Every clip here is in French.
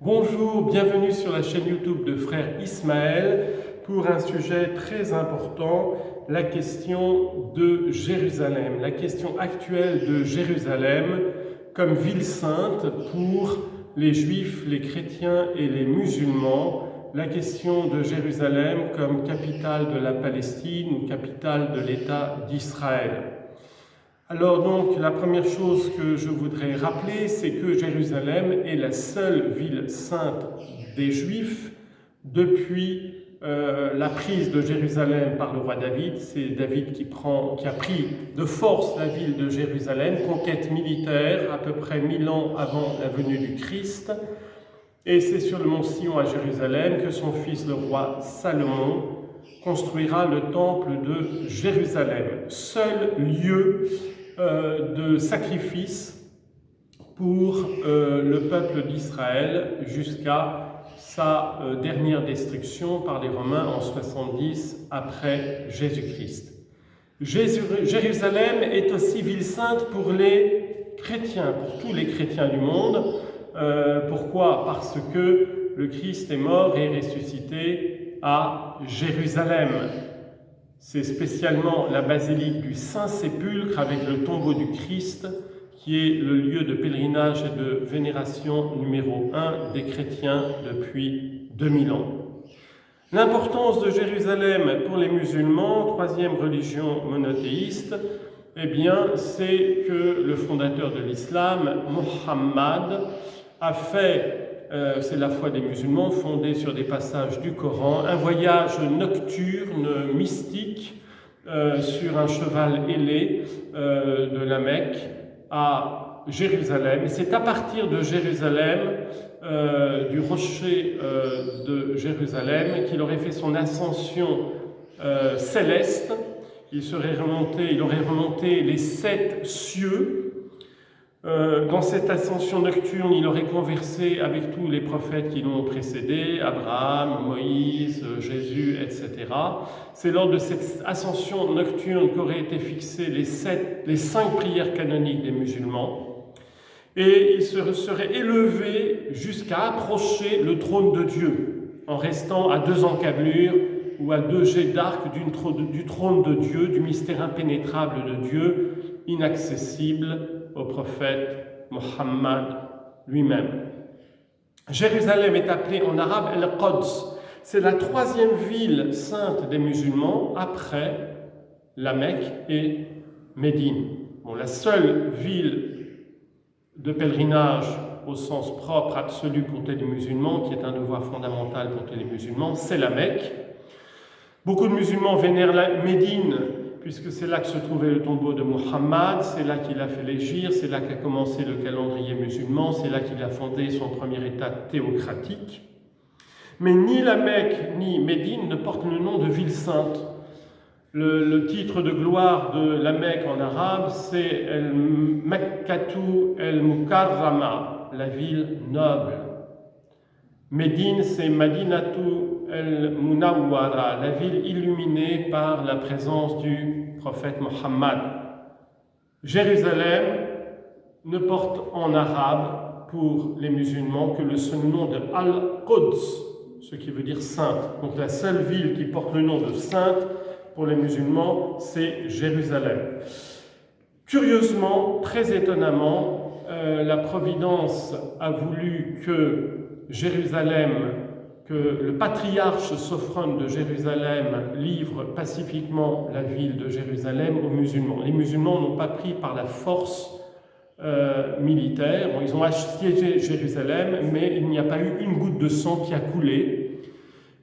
Bonjour, bienvenue sur la chaîne YouTube de Frère Ismaël pour un sujet très important, la question de Jérusalem, la question actuelle de Jérusalem comme ville sainte pour les Juifs, les chrétiens et les musulmans, la question de Jérusalem comme capitale de la Palestine ou capitale de l'État d'Israël. Alors donc, la première chose que je voudrais rappeler, c'est que Jérusalem est la seule ville sainte des Juifs depuis la prise de Jérusalem par le roi David. C'est David qui a pris de force la ville de Jérusalem, conquête militaire à peu près 1000 ans avant la venue du Christ. Et c'est sur le mont Sion à Jérusalem que son fils le roi Salomon construira le temple de Jérusalem, seul lieu de sacrifice pour le peuple d'Israël jusqu'à sa dernière destruction par les Romains en 70 après Jésus-Christ. Jérusalem est aussi ville sainte pour les chrétiens, pour tous les chrétiens du monde. Pourquoi? Parce que le Christ est mort et ressuscité à Jérusalem. C'est spécialement la basilique du Saint-Sépulcre avec le tombeau du Christ qui est le lieu de pèlerinage et de vénération numéro 1 des chrétiens depuis 2000 ans. L'importance de Jérusalem pour les musulmans, troisième religion monothéiste, eh bien, c'est que le fondateur de l'islam, Mohammed, a fait c'est la foi des musulmans, fondée sur des passages du Coran, un voyage nocturne, mystique, sur un cheval ailé de la Mecque à Jérusalem. Et c'est à partir de Jérusalem, du rocher de Jérusalem, qu'il aurait fait son ascension céleste. Il aurait remonté les 7 cieux. Dans cette ascension nocturne, il aurait conversé avec tous les prophètes qui l'ont précédé, Abraham, Moïse, Jésus, etc. C'est lors de cette ascension nocturne qu'auraient été fixées les 5 prières canoniques des musulmans. Et il se serait élevé jusqu'à approcher le trône de Dieu, en restant à 2 encablures ou à 2 jets d'arc du trône de Dieu, du mystère impénétrable de Dieu, inaccessible au prophète Mohammed lui-même. Jérusalem est appelée en arabe El-Quds. C'est la 3e ville sainte des musulmans après la Mecque et Médine. Bon, la seule ville de pèlerinage au sens propre, absolu pour tous les musulmans, qui est un devoir fondamental pour tous les musulmans, c'est la Mecque. Beaucoup de musulmans vénèrent la Médine, puisque c'est là que se trouvait le tombeau de Mohammed, c'est là qu'il a fait l'hégire, c'est là qu'a commencé le calendrier musulman, c'est là qu'il a fondé son premier état théocratique. Mais ni la Mecque ni Médine ne portent le nom de ville sainte. Le titre de gloire de la Mecque en arabe, c'est El-Mekkatu El-Mukarrama, la ville noble. Médine, c'est Madinatu El-Munawwara, la ville illuminée par la présence du prophète Mohammed. Jérusalem ne porte en arabe pour les musulmans que le seul nom de Al-Quds, ce qui veut dire sainte. Donc la seule ville qui porte le nom de sainte pour les musulmans, c'est Jérusalem. Curieusement, très étonnamment, la Providence a voulu que Jérusalem, que le patriarche Sophrone de Jérusalem livre pacifiquement la ville de Jérusalem aux musulmans. Les musulmans n'ont pas pris par la force militaire. Bon, ils ont assiégé Jérusalem, mais il n'y a pas eu une goutte de sang qui a coulé,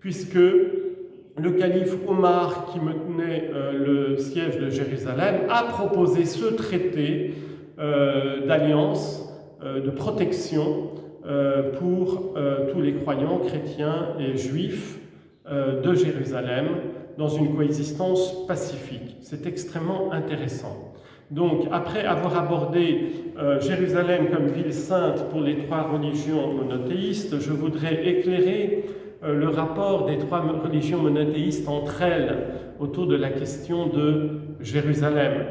puisque le calife Omar, qui menait le siège de Jérusalem, a proposé ce traité d'alliance, de protection, pour tous les croyants chrétiens et juifs de Jérusalem dans une coexistence pacifique. C'est extrêmement intéressant. Donc, après avoir abordé Jérusalem comme ville sainte pour les 3 religions monothéistes, je voudrais éclairer le rapport des 3 religions monothéistes entre elles autour de la question de Jérusalem.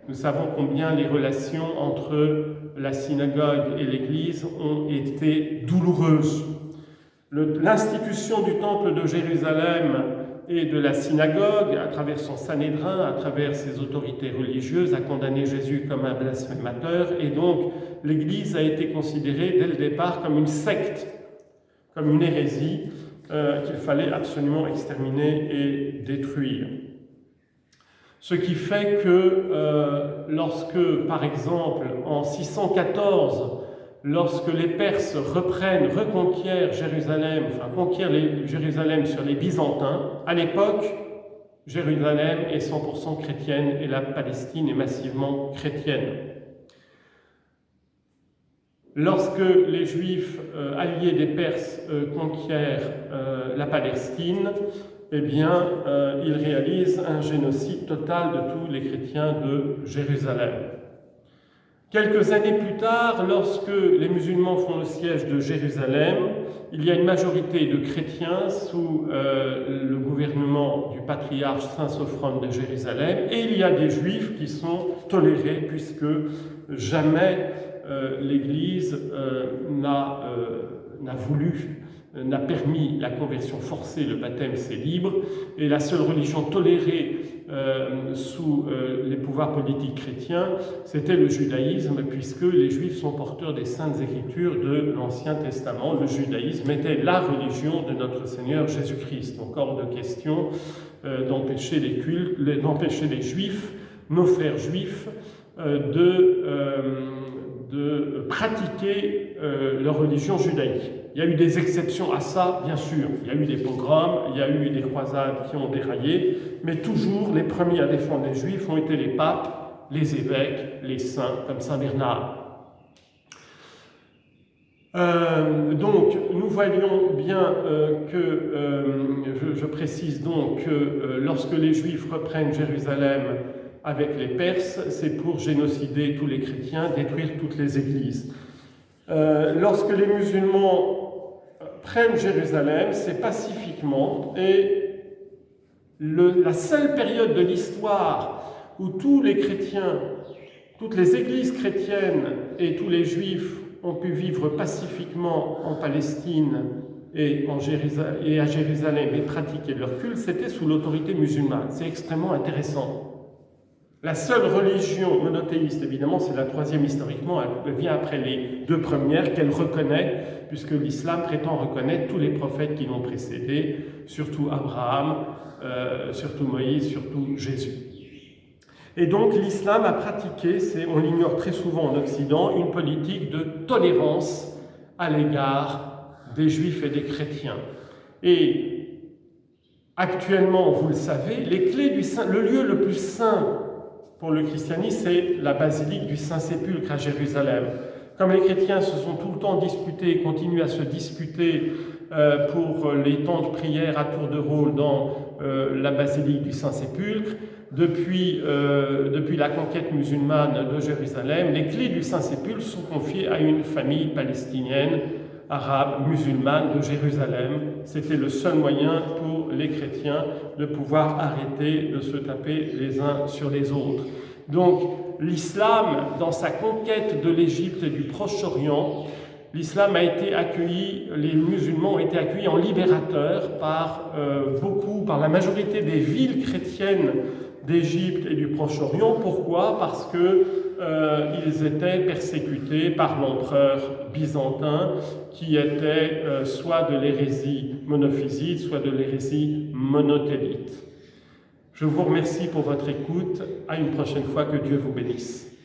Nous savons combien les relations entre la synagogue et l'Église ont été douloureuses. L'institution du temple de Jérusalem et de la synagogue, à travers son Sanhédrin, à travers ses autorités religieuses, a condamné Jésus comme un blasphémateur, et donc l'Église a été considérée dès le départ comme une secte, comme une hérésie qu'il fallait absolument exterminer et détruire. Ce qui fait que lorsque, par exemple, en 614, lorsque les Perses reconquièrent Jérusalem, Jérusalem sur les Byzantins, à l'époque, Jérusalem est 100% chrétienne et la Palestine est massivement chrétienne. Lorsque les Juifs alliés des Perses conquièrent la Palestine, eh bien, ils réalisent un génocide total de tous les chrétiens de Jérusalem. Quelques années plus tard, lorsque les musulmans font le siège de Jérusalem, il y a une majorité de chrétiens sous le gouvernement du patriarche Saint Sophrone de Jérusalem, et il y a des juifs qui sont tolérés, puisque jamais l'Église n'a permis la conversion forcée, le baptême c'est libre, et la seule religion tolérée sous les pouvoirs politiques chrétiens, c'était le judaïsme, puisque les Juifs sont porteurs des Saintes Écritures de l'Ancien Testament. Le judaïsme était la religion de notre Seigneur Jésus-Christ. Donc hors de question d'empêcher les Juifs, nos frères Juifs, de pratiquer leur religion judaïque. Il y a eu des exceptions à ça, bien sûr. Il y a eu des pogroms, il y a eu des croisades qui ont déraillé, mais toujours les premiers à défendre les Juifs ont été les papes, les évêques, les saints, comme Saint Bernard. Donc, nous voyons bien je précise donc que lorsque les Juifs reprennent Jérusalem avec les Perses, c'est pour génocider tous les chrétiens, détruire toutes les églises. Lorsque les musulmans prennent Jérusalem, c'est pacifiquement, et la seule période de l'histoire où tous les chrétiens, toutes les églises chrétiennes et tous les juifs ont pu vivre pacifiquement en Palestine et à Jérusalem et pratiquer leur culte, c'était sous l'autorité musulmane. C'est extrêmement intéressant. La seule religion monothéiste, évidemment, c'est la troisième historiquement, elle vient après les deux premières qu'elle reconnaît, puisque l'islam prétend reconnaître tous les prophètes qui l'ont précédé, surtout Abraham, surtout Moïse, surtout Jésus. Et donc l'islam a pratiqué, on l'ignore très souvent en Occident, une politique de tolérance à l'égard des Juifs et des chrétiens. Et actuellement, vous le savez, le lieu le plus saint pour le christianisme, c'est la basilique du Saint-Sépulcre à Jérusalem. Comme les chrétiens se sont tout le temps disputés et continuent à se disputer pour les temps de prière à tour de rôle dans la basilique du Saint-Sépulcre, depuis la conquête musulmane de Jérusalem, les clés du Saint-Sépulcre sont confiées à une famille palestinienne, arabe, musulmane de Jérusalem. C'était le seul moyen pour les chrétiens de pouvoir arrêter de se taper les uns sur les autres. Donc l'islam, dans sa conquête de l'Égypte et du Proche-Orient, l'islam a été accueilli, les musulmans ont été accueillis en libérateurs par la majorité des villes chrétiennes d'Égypte et du Proche-Orient. Pourquoi? Parce qu'ils étaient persécutés par l'empereur byzantin qui était soit de l'hérésie monophysite, soit de l'hérésie monothélite. Je vous remercie pour votre écoute. À une prochaine fois, que Dieu vous bénisse.